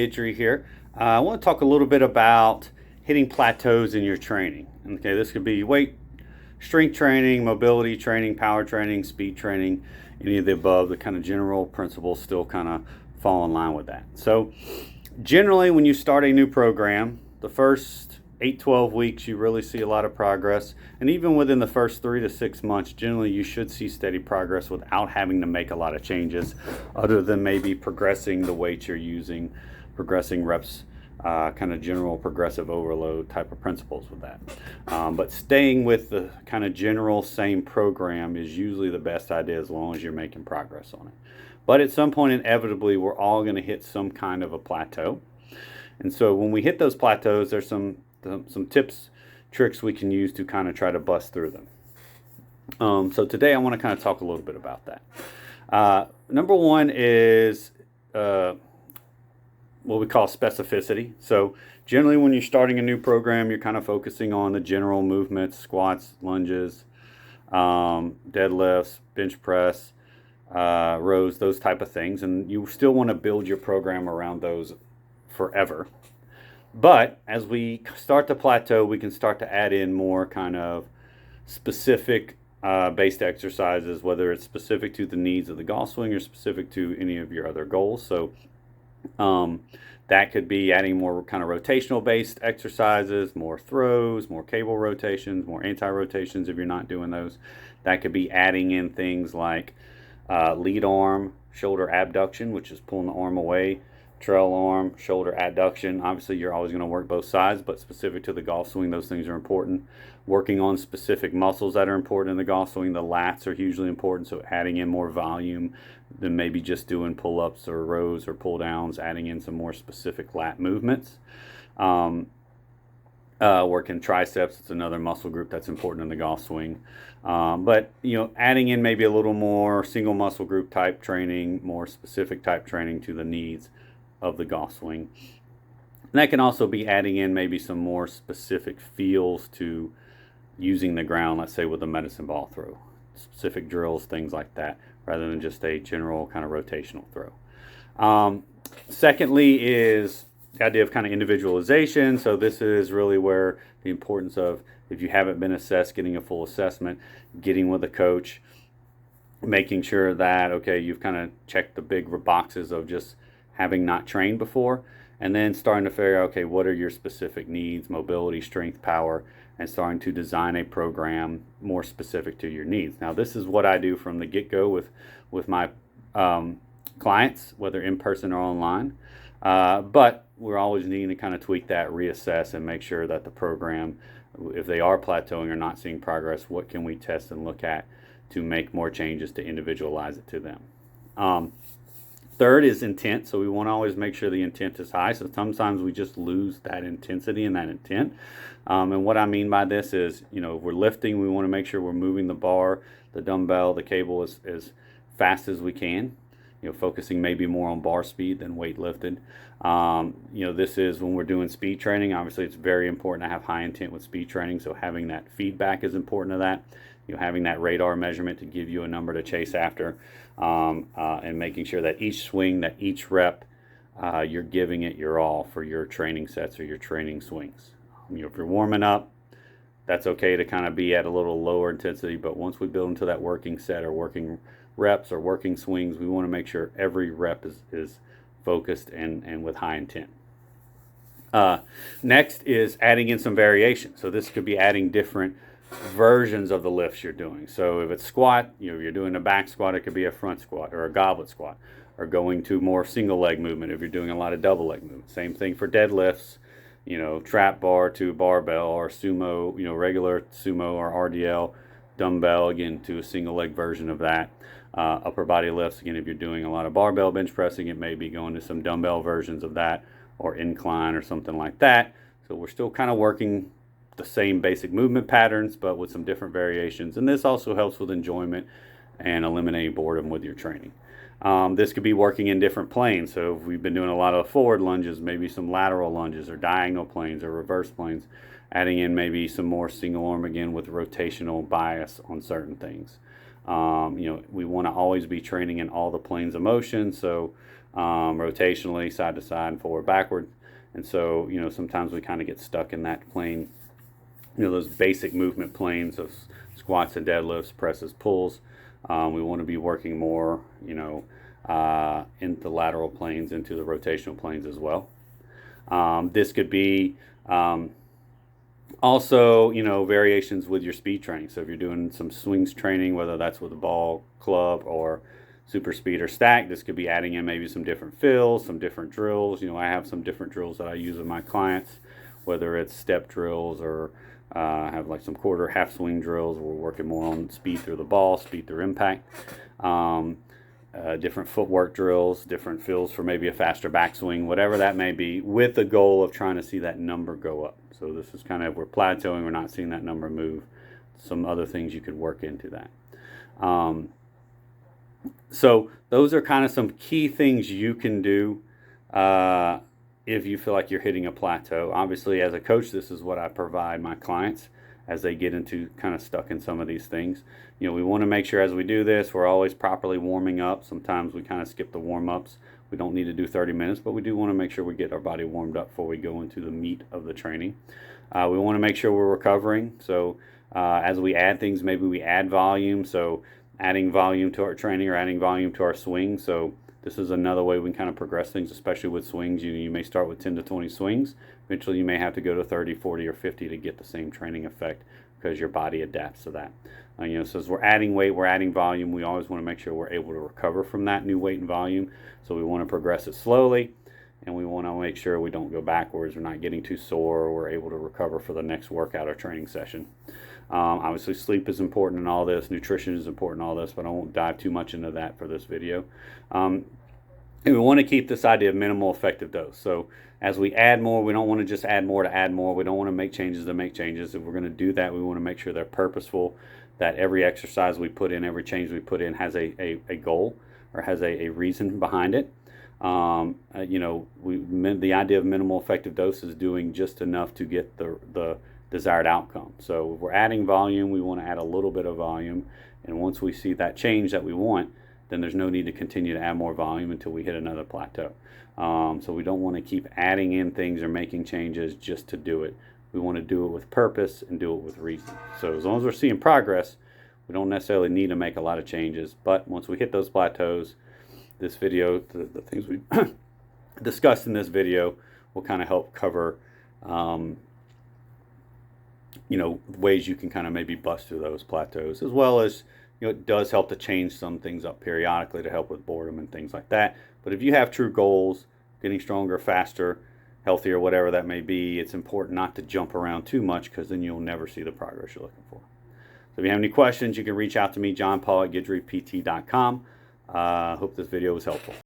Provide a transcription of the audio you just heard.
Idri here. I want to talk a little bit about hitting plateaus in your training. Okay, this could be weight, strength training, mobility training, power training, speed training, any of the above. The kind of general principles still kind of fall in line with that. So generally when you start a new program, the first 8-12 weeks you really see a lot of progress, and even within the first 3 to 6 months generally you should see steady progress without having to make a lot of changes other than maybe progressing the weight you're using, progressing reps, kind of general progressive overload type of principles with that. But staying with the kind of general same program is usually the best idea as long as you're making progress on it. But at some point inevitably we're all going to hit some kind of a plateau. And so when we hit those plateaus, there's some tips, tricks we can use to kind of try to bust through them. So today I want to kind of talk a little bit about that. Number one is what we call specificity. So generally when you're starting a new program, you're kind of focusing on the general movements, squats, lunges, deadlifts, bench press, rows, those type of things. And you still want to build your program around those forever. But as we start to plateau, we can start to add in more kind of specific based exercises, whether it's specific to the needs of the golf swing or specific to any of your other goals. So that could be adding more kind of rotational based exercises, more throws, more cable rotations, more anti-rotations if you're not doing those. That could be adding in things like lead arm, shoulder abduction, which is pulling the arm away, trail arm, shoulder adduction. Obviously you're always going to work both sides, but specific to the golf swing, those things are important. Working on specific muscles that are important in the golf swing. The lats are hugely important, so adding in more volume than maybe just doing pull-ups or rows or pull-downs, adding in some more specific lat movements. Working triceps, it's another muscle group that's important in the golf swing. But adding in maybe a little more single muscle group type training, more specific type training to the needs of the golf swing. And that can also be adding in maybe some more specific feels to using the ground, let's say with a medicine ball throw, specific drills, things like that, rather than just a general kind of rotational throw. Secondly is the idea of kind of individualization. So this is really where the importance of, if you haven't been assessed, getting a full assessment, getting with a coach, making sure that, okay, you've kind of checked the big boxes of just having not trained before, and then starting to figure out, okay, what are your specific needs, mobility, strength, power, and starting to design a program more specific to your needs. Now, this is what I do from the get-go with my clients, whether in person or online. But we're always needing to kind of tweak that, reassess, and make sure that the program, if they are plateauing or not seeing progress, what can we test and look at to make more changes to individualize it to them. Third is intent. So we want to always make sure the intent is high. So sometimes we just lose that intensity and that intent. And what I mean by this is, if we're lifting, we want to make sure we're moving the bar, the dumbbell, the cable as fast as we can. Focusing maybe more on bar speed than weight lifted. This is when we're doing speed training. Obviously, it's very important to have high intent with speed training. So having that feedback is important to that. Having that radar measurement to give you a number to chase after, and making sure that each swing, that each rep, you're giving it your all for your training sets or your training swings. If you're warming up, that's okay to kind of be at a little lower intensity, but once we build into that working set or working reps or working swings, we want to make sure every rep is focused and with high intent. Next is adding in some variation. So this could be adding different versions of the lifts you're doing. So if it's squat, you're doing a back squat, it could be a front squat or a goblet squat, or going to more single leg movement if you're doing a lot of double leg movement. Same thing for deadlifts, trap bar to barbell, or sumo, regular sumo or RDL dumbbell, again, to a single leg version of that. Upper body lifts, again, if you're doing a lot of barbell bench pressing, it may be going to some dumbbell versions of that, or incline or something like that. So we're still kind of working the same basic movement patterns, but with some different variations. And this also helps with enjoyment and eliminating boredom with your training. This could be working in different planes. So if we've been doing a lot of forward lunges, maybe some lateral lunges or diagonal planes or reverse planes, adding in maybe some more single arm again with rotational bias on certain things. We want to always be training in all the planes of motion. So rotationally, side to side, and forward, backward. And so, sometimes we kind of get stuck in that plane, those basic movement planes of squats and deadlifts, presses, pulls. We want to be working more, in the lateral planes, into the rotational planes as well. This could be also, variations with your speed training. So if you're doing some swings training, whether that's with a ball, club, or super speed or stack, this could be adding in maybe some different fills, some different drills. I have some different drills that I use with my clients, whether it's step drills or I have like some quarter, half swing drills. We're working more on speed through the ball, speed through impact. Different footwork drills, different fills for maybe a faster backswing, whatever that may be, with the goal of trying to see that number go up. So this is kind of, we're plateauing, we're not seeing that number move. Some other things you could work into that. So those are kind of some key things you can do if you feel like you're hitting a plateau. Obviously, as a coach, this is what I provide my clients as they get into kind of stuck in some of these things. We want to make sure as we do this, we're always properly warming up. Sometimes we kind of skip the warm-ups. We don't need to do 30 minutes, but we do want to make sure we get our body warmed up before we go into the meat of the training. We want to make sure we're recovering. So as we add things, maybe we add volume. So adding volume to our training or adding volume to our swing. So this is another way we can kind of progress things, especially with swings. You may start with 10 to 20 swings. Eventually you may have to go to 30, 40, or 50 to get the same training effect because your body adapts to that. So as we're adding weight, we're adding volume, we always want to make sure we're able to recover from that new weight and volume. So we want to progress it slowly, and we want to make sure we don't go backwards, we're not getting too sore, or we're able to recover for the next workout or training session. Obviously sleep is important in all this, nutrition is important in all this, but I won't dive too much into that for this video. And we want to keep this idea of minimal effective dose. So as we add more, we don't want to just add more to add more. We don't want to make changes to make changes. If we're going to do that, we want to make sure they're purposeful, that every exercise we put in, every change we put in has a goal or has a reason behind it. The idea of minimal effective dose is doing just enough to get the desired outcome. So if we're adding volume, we want to add a little bit of volume. And once we see that change that we want, then there's no need to continue to add more volume until we hit another plateau. So we don't want to keep adding in things or making changes just to do it. We want to do it with purpose and do it with reason. So as long as we're seeing progress, we don't necessarily need to make a lot of changes. But once we hit those plateaus, this video, the things we discussed in this video will kind of help cover ways you can kind of maybe bust through those plateaus, as well as it does help to change some things up periodically to help with boredom and things like that. But if you have true goals, getting stronger, faster, healthier, whatever that may be, it's important not to jump around too much, because then you'll never see the progress you're looking for. So if you have any questions, you can reach out to me, johnpaul@guidrypt.com. Hope this video was helpful.